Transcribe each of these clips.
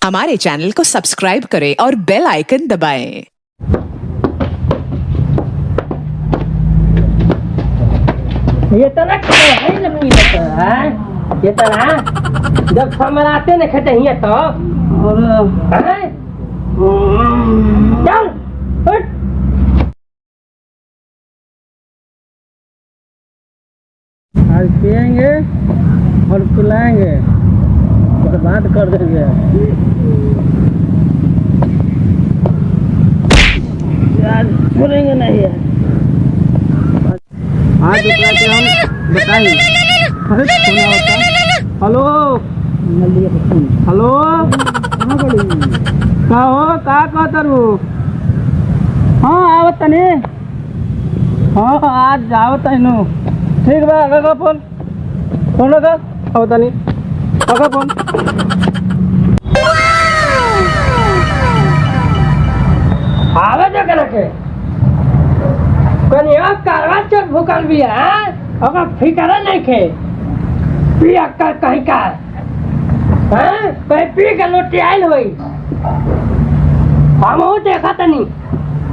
हमारे चैनल को सब्सक्राइब करें और बेल आइकन दबाएं। ये तो ना है लम्बी है ये तो ना जब समराते न खेते ही तो हैं चल उठ आज पिएंगे और पिलाएंगे और बात कर देंगे। आज छोड़ेंगे नहीं है। आज हम बताएंगे। सुना होता। हेलो हेलो का हो का कहतरू? हाँ आवत तनी। हाँ आज आवत तनु। ठीक बा रखो फोन फोन रखो आवत तनी रखो फोन। आवे जो के रखे कनी अब कारवा चोट भूकल भी है ओका फिकर नहीं खे पिया कर कहीं का हैं कहीं पी के लोटी आइल होई हम हो देखा तनी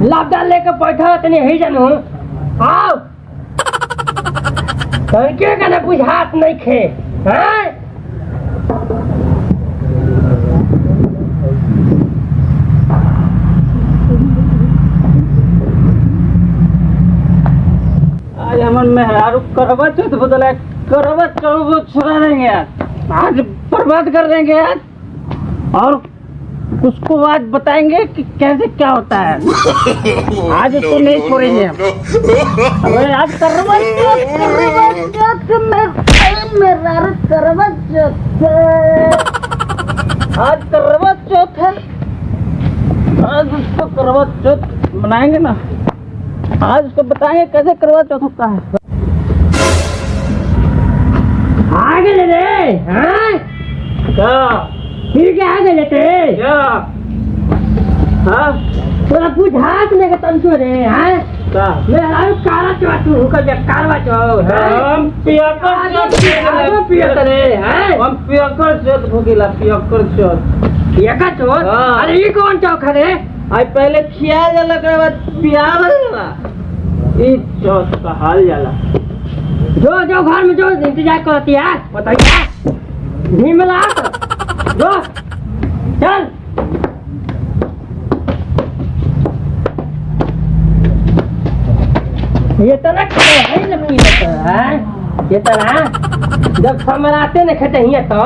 लाभदार लेके बैठा तनी ही जानू आओ कहीं के कने बुझात नहीं खे हैं आज हमन मेहरारू करवा चौथ बदला करवा चौथ छुड़ा देंगे आज बर्बाद कर देंगे और उसको आज बताएंगे कि कैसे क्या होता है। आज उसको नहीं छोड़ेंगे हम। अरे आज करवा चौथ मेहरारू करवा चौथ आज करवा चौथ है। आज उसको करवा चौथ मनाएंगे ना। आज उसको बताएंगे कैसे करवा चौथ होता है। आगे ले रे हैं क्या ठीक है आगे लेते क्या हाँ थोड़ा बुझात लेके तंतु रे हैं क्या मेरा कारा चोटू का जे कारवा चो हम पियकर रे हैं हम पियकर चौथ भोगिला पियकर चौथ। ये का चोट हाँ। अरे ये कौन चौक है रे आज पहले खिया जाला के बाद पियावल जाला ई चौथ का हाल जाला। जो जो घर में जो इंतजार करती है बताइए भीमला जो चल ये तो ना है लम्बी है ये तो ना जब समराते न खेते ही तो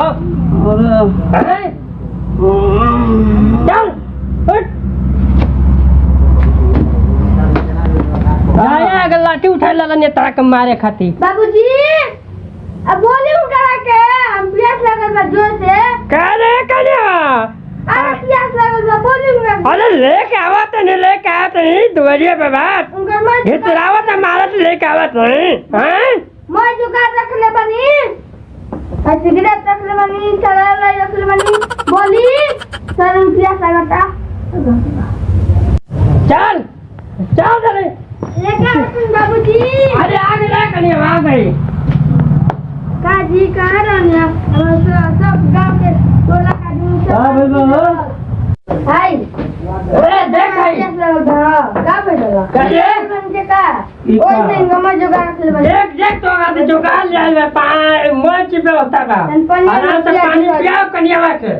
हैं चल उठ आया अगर लाठी उठा ला ने तरह के मारे खाती बाबूजी अब वॉल्यूम करा के हम प्यास लगल बा जोर से करे अरे प्यास लगल बा वॉल्यूम अरे लेके आवत नहीं लेके आवत नहीं दुआरिये पे बात उनकर मैं हितरावत मारत लेके आवत नहीं हैं मैं जुगाड़ रख ले बनी और सिगरेट रख ले बनी चला रख ले बनी बोली सर प्यास लगता चल चल जरे लेके बाबूजी अरे आगे ले कनी आ गई काजी कहाँ रहने सब गांव के टोला का दिन हाय अरे देख भाई प्यास लगल बा का बैठला कहिए बन के का ओए दिन गमा जुगाड़ रख ले बनी देख देख तो आगे जुगाड़ ले ले पानी मोच पे होता का तन पानी आराम से पानी पियाओ कनिया के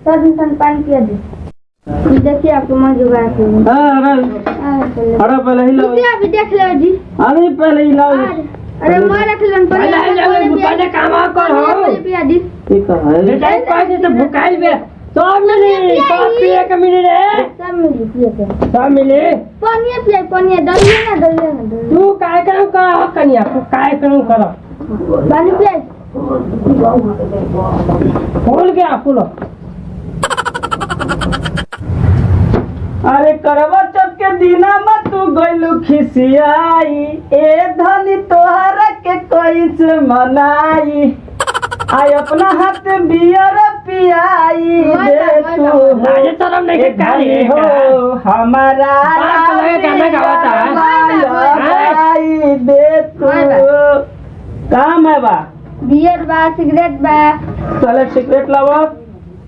सब इंसान पानी पिया दे देखिए आपको मैं जुगाड़ के अरे पहले ही लाओ अभी देख ले जी अरे पहले ही लाओ। अरे मैं रख लन पहले काम कर हो पिया दी ठीक है बेटा पैसे तो भुकाई बे सब मिली सब पिए के मिली रे सब मिली पिए के सब मिली पानी पिए पानी डलिए ना तू काय करू का कनिया तू काय करू कर पानी पिए फूल गया फूल अरे करवा चौथ के दिना में तू गइलू खिसियाई ए धनी तोहरा के कैसे मनाई आई अपना हाथ बियर पियाई दे तू लाजे शर्म नहीं के काली हो हमारा बात लगे गाना गाता है आई दे तू काम है बा बियर बा सिगरेट बा चले सिगरेट लावा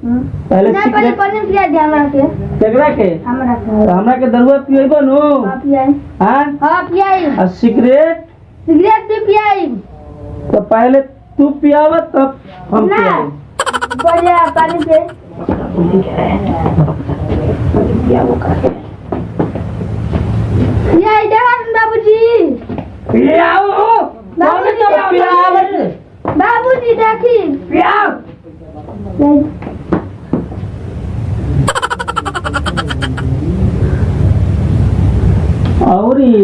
पहले ना पहले सिगरेट पानी पिया दे हमरा के केकरा के हमरा के तो हमरा के दरुआ पिएबो नु हां पियाई हां हां पियाई और सिगरेट सिगरेट भी पियाई तो पहले तू पियावा तब हम ना पियाई पहले पानी पिए पियाई देखा बाबूजी पियाओ बाबूजी पियाओ बाबूजी देखी पियाओ औरी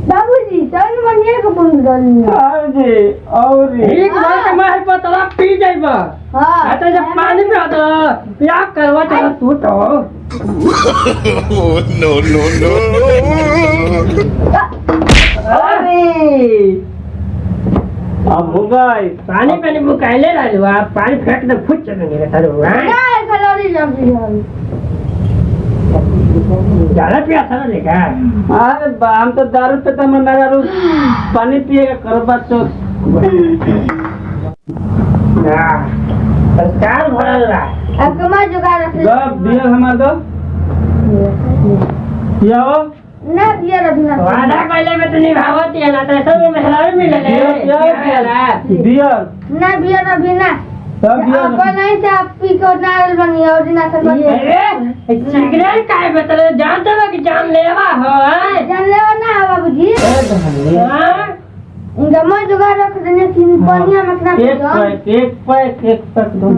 बाबूजी तन मनिया को फोन करनी जी औरी एक बार के महल पर तला पी जाइबा हां आता जब पानी में आता पिया करवा चला तू तो no, no, no. अरे अब हो गई पानी पानी मुकाइले रहलू आप पानी फेंक दे फुट चले नहीं रहता रो ना खलोरी जब भी ज्यादा पिया था लेगा अरे हम तो दारू पे तो मैं दारू पानी पिएगा करबा चौथ सरकार भरल रहा अब कमा जुगाड़ रखे जब दिया हमार दो पियाओ ना पिया रखना वादा कइले में तो निभावत है ना तो सब में मेहरारू मिले ले दिया ना पिया ना बिना सब दिया अब नहीं से आप पी को नारल बनी और ना कर बनी अरे सिगरेट काहे बतले जानते हो कि जान लेवा हो जान ले ना बाबूजी हां इनका मैं जुगाड़ रख देने की पानी में रख एक पैक दो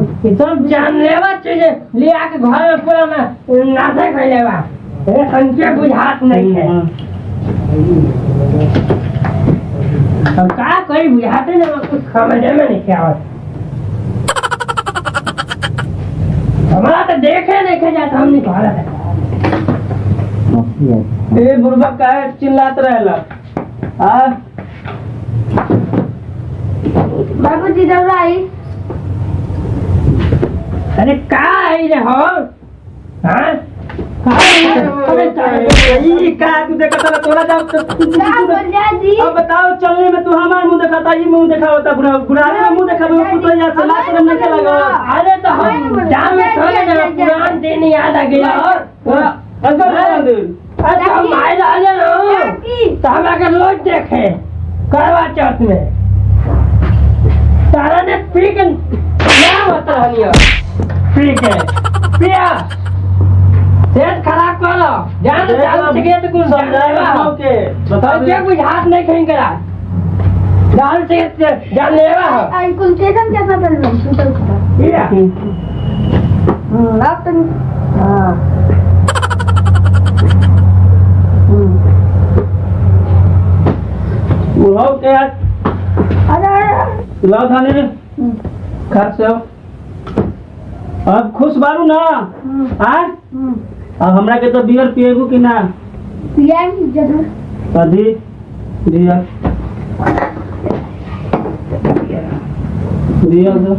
सब जान लेवा चीज लिया के घर में पूरा ना नाथे कइलेवा ए संख्या बुझात नहीं है अब का कोई बुझाते ना कुछ समझ में नहीं आवत हमारा तो देखे जाता हमने कहा ए बुढ़बा काहे चिल्लात रहेला हां बाबूजी दौड़ाई अरे का आई रे हो हां अरे का तू देखता रहा तोरा जाओ ना बोल जा जी अब बताओ चलने में तू हमार मुंह दिखाता ये मुंह दिखावता बुढ़ाने में मुंह दिखावे वो पुतला या चला कर नहीं के लगा अरे तो हम जान में थोड़े जरा पुरान दिन याद आ गया अगर अच्छा हम आए लाले ना तो हम अगर लोग देखे करवा चौथ में तारा ने पी के क्या होता है पी के पिया सेहत खराब करो जान चालू सिगरेट कुछ समझाएगा ओके बताओ क्या कुछ हाथ नहीं कहीं करा दाल सिगरेट जान लेवा हो आई कुल स्टेशन कैसा चल रहा है चल पिया अब तो हां बुलाओ के अरे लाओ थाने में खर्च हो अब खुश बारू ना हां अब हमरा के तो बियर पिएबू कि ना पिया जरूर अभी दिया दिया तो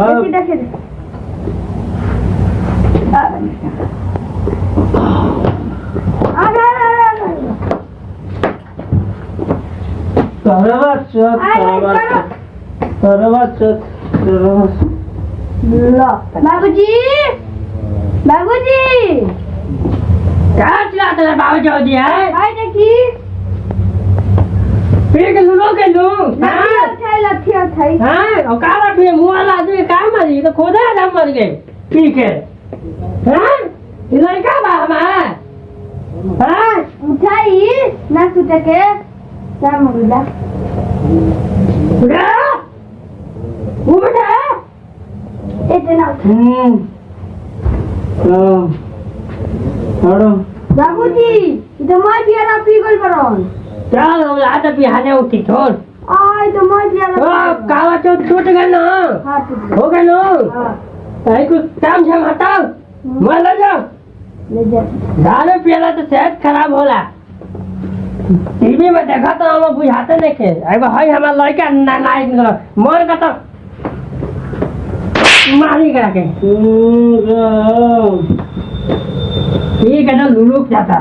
अब देखे करवा चौथ बाबूजी बाबूजी क्या चिल्लाते हैं बाबू जी है आई देखी पी के लूलो के लू लठी उठाई हाँ और का रखी मुँह वाला आदमी का मरी तो खोदा आदम मर गए पी के हाँ ये लड़का बा हमारा हाँ उठाई ना सुते के क्या मुर्दा उठा वो बेटा इतना बाबूजी इधर मैं बियारा पी गल परन चल हम लाते बिहाने उठी छोड़ आई तो मैं बियारा कावा तो टूट गए ना हां हो गए ना हां ताई को काम से हटाओ मैं ले जाओ ले जा दारू पियला तो सेहत खराब होला टीवी में देखा तो हम लोग बुझाते नहीं थे एगो है हमारा लड़का नालायक मोर का तो मारी करा के ठीक है ना लुलुक जाता